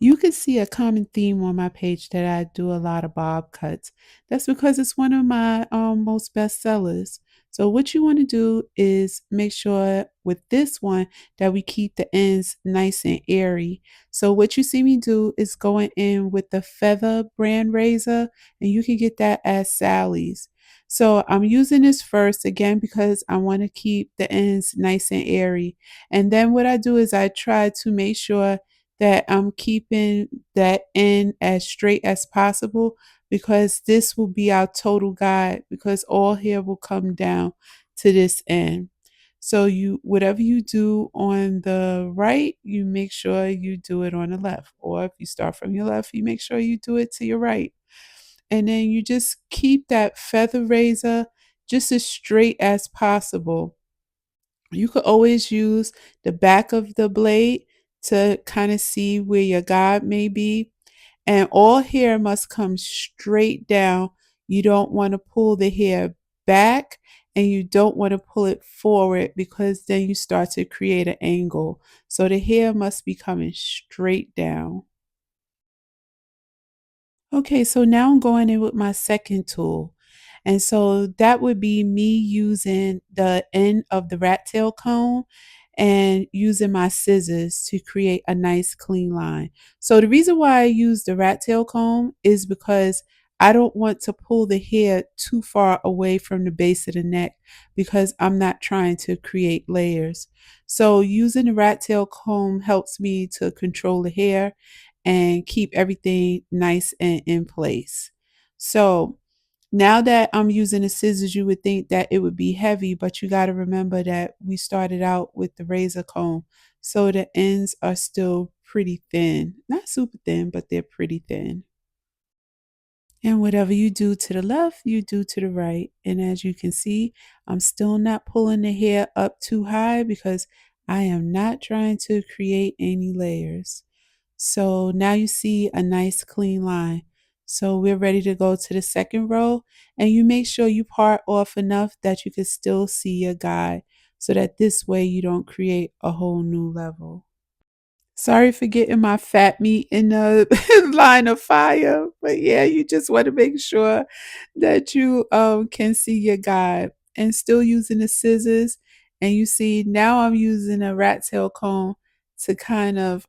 You can see a common theme on my page that I do a lot of bob cuts. That's because it's one of my most best sellers. So what you want to do is make sure with this one that we keep the ends nice and airy. So what you see me do is going in with the Feather brand razor, and you can get that at Sally's. So I'm using this first again because I want to keep the ends nice and airy. And then what I do is I try to make sure that I'm keeping that end as straight as possible because this will be our total guide because all hair will come down to this end. So you whatever you do on the right, you make sure you do it on the left. Or if you start from your left, you make sure you do it to your right. And then you just keep that feather razor just as straight as possible. You could always use the back of the blade to kind of see where your guide may be. And all hair must come straight down. You don't want to pull the hair back and you don't want to pull it forward because then you start to create an angle. So the hair must be coming straight down. Okay, so now I'm going in with my second tool. And so that would be me using the end of the rat tail comb and using my scissors to create a nice clean line. So the reason why I use the rat tail comb is because I don't want to pull the hair too far away from the base of the neck because I'm not trying to create layers. So using the rat tail comb helps me to control the hair and keep everything nice and in place. So now that I'm using the scissors, you would think that it would be heavy, but you got to remember that we started out with the razor comb. So the ends are still pretty thin. Not super thin, but they're pretty thin. And whatever you do to the left, you do to the right. And as you can see, I'm still not pulling the hair up too high because I am not trying to create any layers. So now you see a nice clean line. So we're ready to go to the second row, and you make sure you part off enough that you can still see your guide so that this way you don't create a whole new level. Sorry for getting my fat meat in the line of fire, but yeah, you just want to make sure that you can see your guide and still using the scissors. And you see now I'm using a rat tail comb to kind of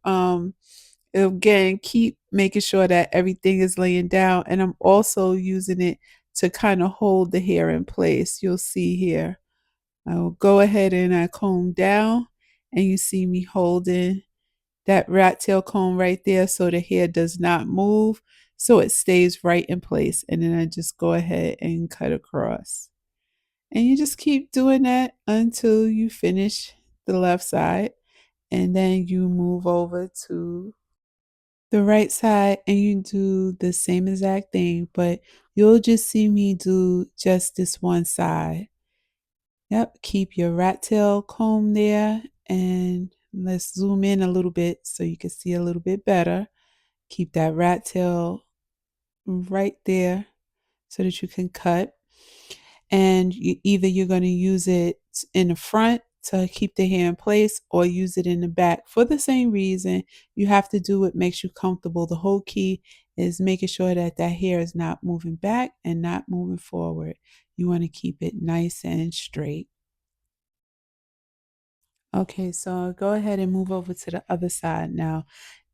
again keep making sure that everything is laying down, and I'm also using it to kind of hold the hair in place. You'll see here. I will go ahead and I comb down, and you see me holding that rat tail comb right there so the hair does not move, so it stays right in place. And then I just go ahead and cut across. And you just keep doing that until you finish the left side. And then you move over to the right side and you do the same exact thing, but you'll just see me do just this one side. Yep, keep your rat tail comb there and let's zoom in a little bit so you can see a little bit better. Keep that rat tail right there so that you can cut. And either you're going to use it in the front to keep the hair in place or use it in the back for the same reason. You have to do what makes you comfortable. The whole key is making sure that that hair is not moving back and not moving forward. You want to keep it nice and straight. Okay, so go ahead and move over to the other side now.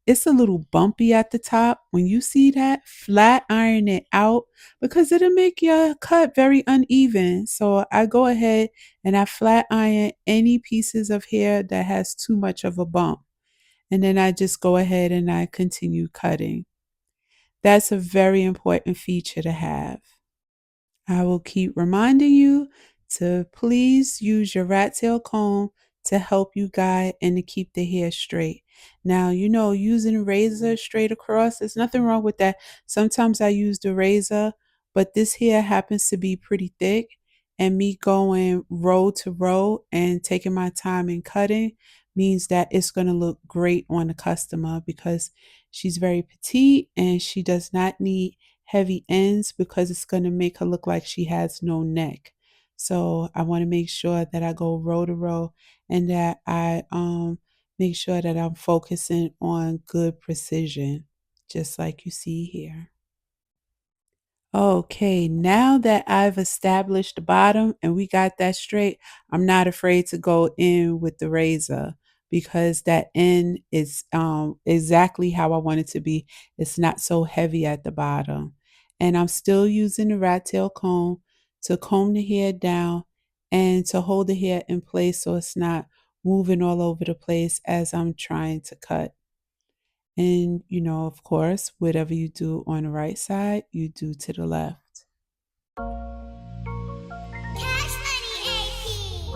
It's a little bumpy at the top. When you see that, flat iron it out because it'll make your cut very uneven. So I go ahead and I flat iron any pieces of hair that has too much of a bump. And then I just go ahead and I continue cutting. That's a very important feature to have. I will keep reminding you to please use your rat tail comb to help you guide and to keep the hair straight. Now, using a razor straight across, there's nothing wrong with that. Sometimes I use the razor, but this hair happens to be pretty thick, and me going row to row and taking my time in cutting means that it's going to look great on the customer because she's very petite and she does not need heavy ends because it's going to make her look like she has no neck. So I want to make sure that I go row to row and that I make sure that I'm focusing on good precision, just like you see here. Okay, now that I've established the bottom and we got that straight, I'm not afraid to go in with the razor because that end is exactly how I want it to be. It's not so heavy at the bottom. And I'm still using the rat tail comb to comb the hair down and to hold the hair in place so it's not moving all over the place as I'm trying to cut. And, of course, whatever you do on the right side, you do to the left. Cash Money AP.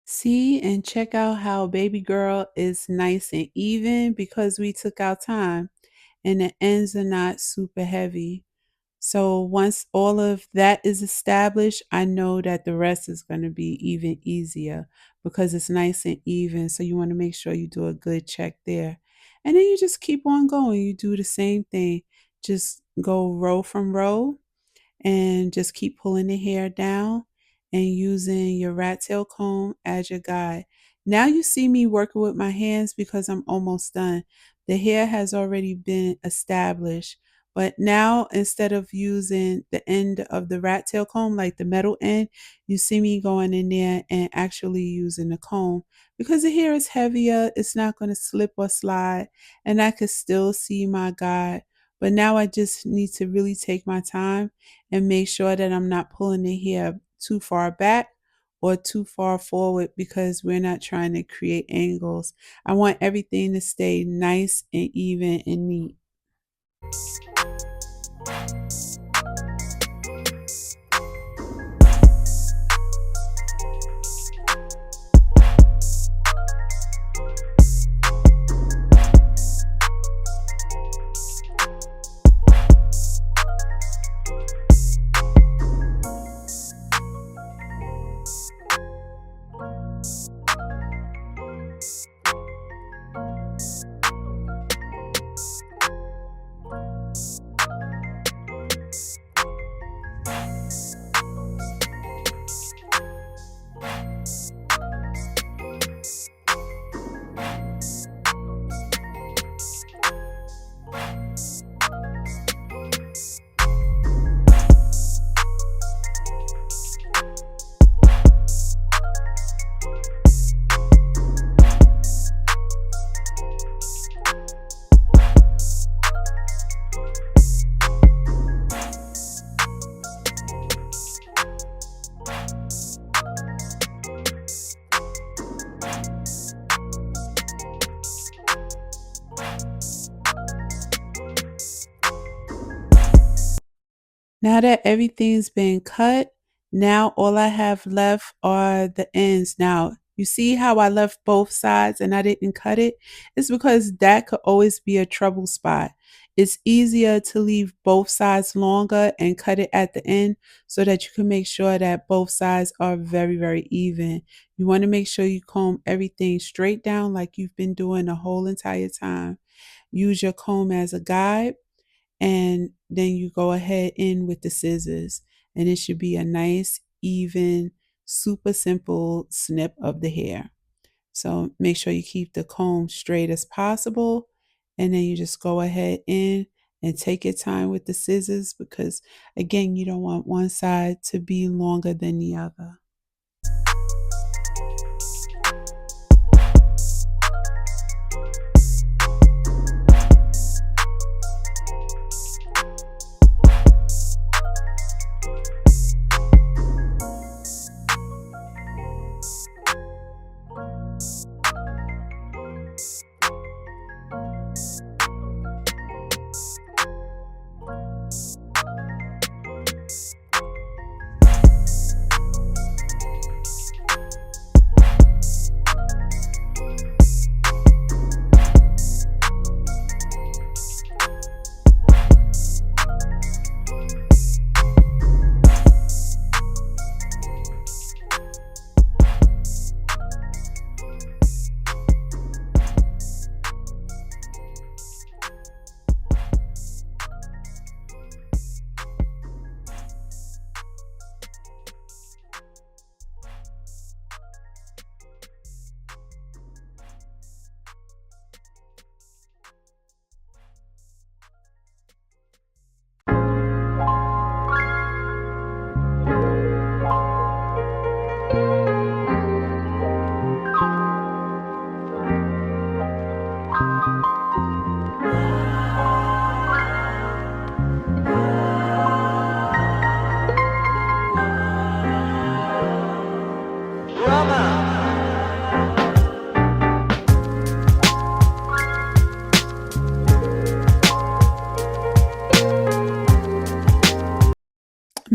See and check out how baby girl is nice and even because we took our time and the ends are not super heavy. So once all of that is established, I know that the rest is going to be even easier because it's nice and even. So you want to make sure you do a good check there. And then you just keep on going. You do the same thing. Just go row from row and just keep pulling the hair down and using your rat tail comb as your guide. Now you see me working with my hands because I'm almost done. The hair has already been established, but now instead of using the end of the rat tail comb, like the metal end, you see me going in there and actually using the comb because the hair is heavier. It's not going to slip or slide, and I can still see my guide. But now I just need to really take my time and make sure that I'm not pulling the hair too far back or too far forward because we're not trying to create angles. I want everything to stay nice and even and neat. Now that everything's been cut, now all I have left are the ends. Now, You see how I left both sides and I didn't cut it? It's because that could always be a trouble spot. It's easier to leave both sides longer and cut it at the end so that you can make sure that both sides are very, very even. You want to make sure you comb everything straight down like you've been doing the whole entire time. Use your comb as a guide, and then you go ahead in with the scissors, and it should be a nice, even, super simple snip of the hair. So make sure you keep the comb straight as possible, and then you just go ahead in and take your time with the scissors because, again, you don't want one side to be longer than the other.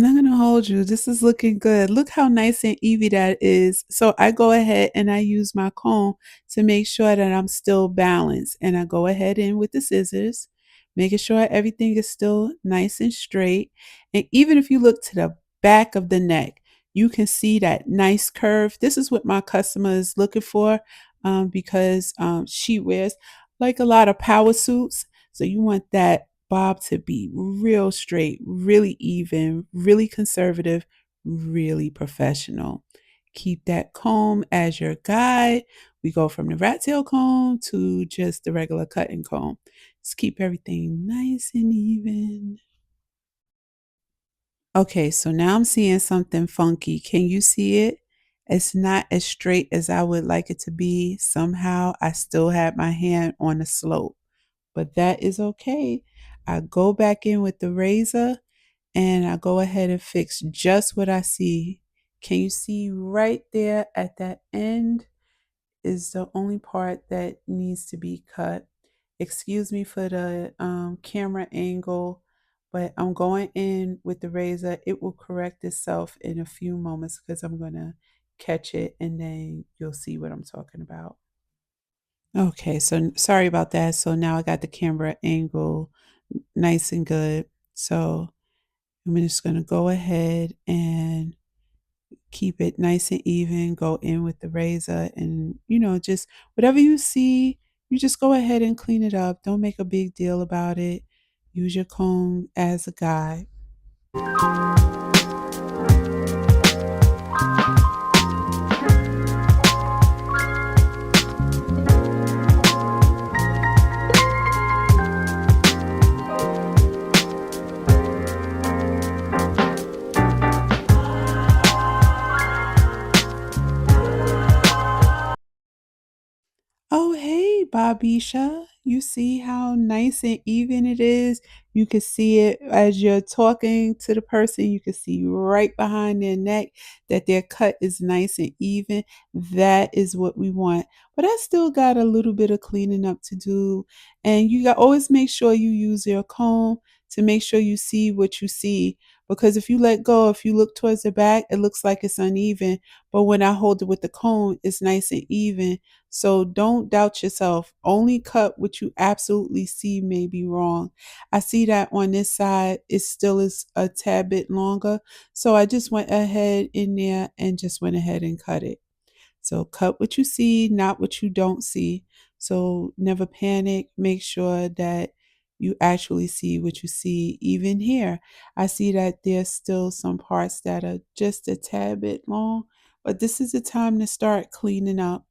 I'm not gonna hold you. This is looking good. Look how nice and easy that is. So I go ahead and I use my comb to make sure that I'm still balanced. And I go ahead in with the scissors, making sure everything is still nice and straight. And even if you look to the back of the neck, you can see that nice curve. This is what my customer is looking for, because she wears like a lot of power suits. So you want that bob to be real straight, really even, really conservative, really professional. Keep that comb as your guide. We go from the rat tail comb to just the regular cutting comb. Just keep everything nice and even. Okay, so now I'm seeing something funky. Can you see it? It's not as straight as I would like it to be. Somehow I still had my hand on the slope, but that is okay. I go back in with the razor and I go ahead and fix just what I see. Can you see right there at that end is the only part that needs to be cut. Excuse me for the camera angle, but I'm going in with the razor. It will correct itself in a few moments because I'm going to catch it and then you'll see what I'm talking about. Okay, so sorry about that. So now I got the camera angle nice and good. So I'm just going to go ahead and keep it nice and even, go in with the razor and, just whatever you see, you just go ahead and clean it up. Don't make a big deal about it. Use your comb as a guide. Oh, hey, Bobisha. You see how nice and even it is? You can see it as you're talking to the person. You can see right behind their neck that their cut is nice and even. That is what we want. But I still got a little bit of cleaning up to do. And you got always make sure you use your comb to make sure you see what you see. because if you let go, if you look towards the back, it looks like it's uneven. But when I hold it with the comb, it's nice and even. So don't doubt yourself. Only cut what you absolutely see may be wrong. I see that on this side, it still is a tad bit longer. So I just went ahead in there and just went ahead and cut it. So cut what you see, not what you don't see. So never panic. Make sure that you actually see what you see. Even here, I see that there's still some parts that are just a tad bit long, but this is the time to start cleaning up.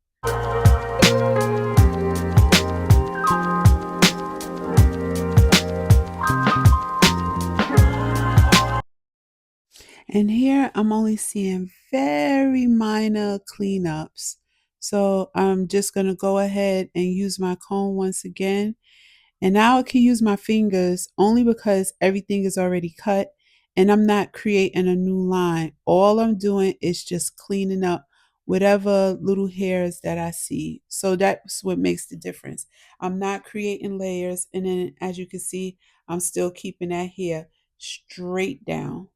And here I'm only seeing very minor cleanups. So I'm just going to go ahead and use my comb once again. And now I can use my fingers only because everything is already cut and I'm not creating a new line. All I'm doing is just cleaning up whatever little hairs that I see. So that's what makes the difference. I'm not creating layers. And then as you can see, I'm still keeping that hair straight down.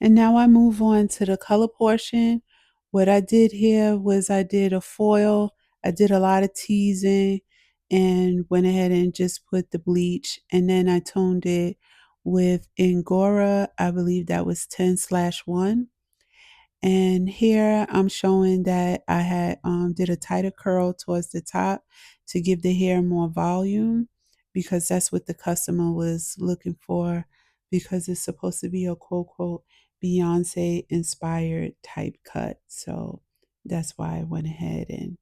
And now I move on to the color portion. What I did here was I did a foil. I did a lot of teasing and went ahead and just put the bleach. And then I toned it with Angora. I believe that was 10/1. And here I'm showing that I had did a tighter curl towards the top to give the hair more volume because that's what the customer was looking for because it's supposed to be a quote quote Beyonce inspired type cut. So that's why I went ahead and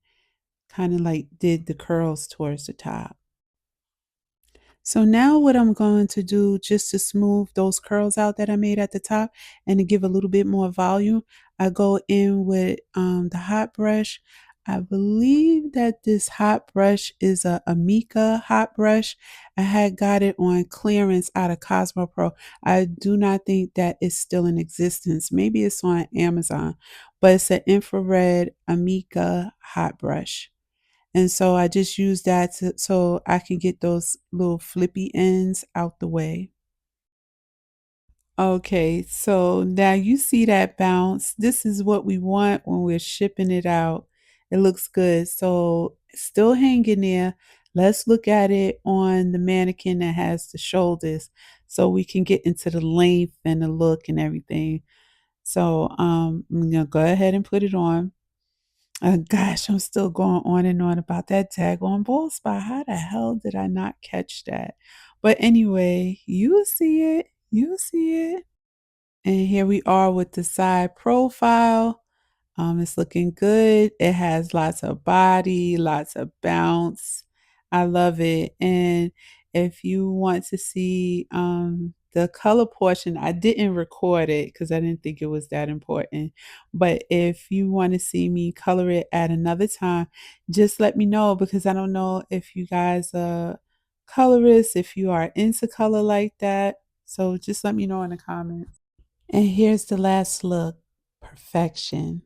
kind of like did the curls towards the top. So now what I'm going to do just to smooth those curls out that I made at the top and to give a little bit more volume, I go in with the hot brush. I believe that this hot brush is a Amika hot brush. I had got it on clearance out of Cosmo Pro. I do not think that it's still in existence. Maybe it's on Amazon, but it's an infrared Amika hot brush. And so I just use that so I can get those little flippy ends out the way. Okay, so now you see that bounce. This is what we want when we're shipping it out. It looks good. So still hanging there. Let's look at it on the mannequin that has the shoulders so we can get into the length and the look and everything. So I'm gonna go ahead and put it on. Gosh, I'm still going on and on about that daggone bald spot. How the hell did I not catch that? But anyway, you see it. You see it. And here we are with the side profile. It's looking good. It has lots of body, lots of bounce. I love it. And if you want to see the color portion, I didn't record it because I didn't think it was that important. But if you want to see me color it at another time, just let me know because I don't know if you guys are colorists, if you are into color like that. So just let me know in the comments. And here's the last look. Perfection.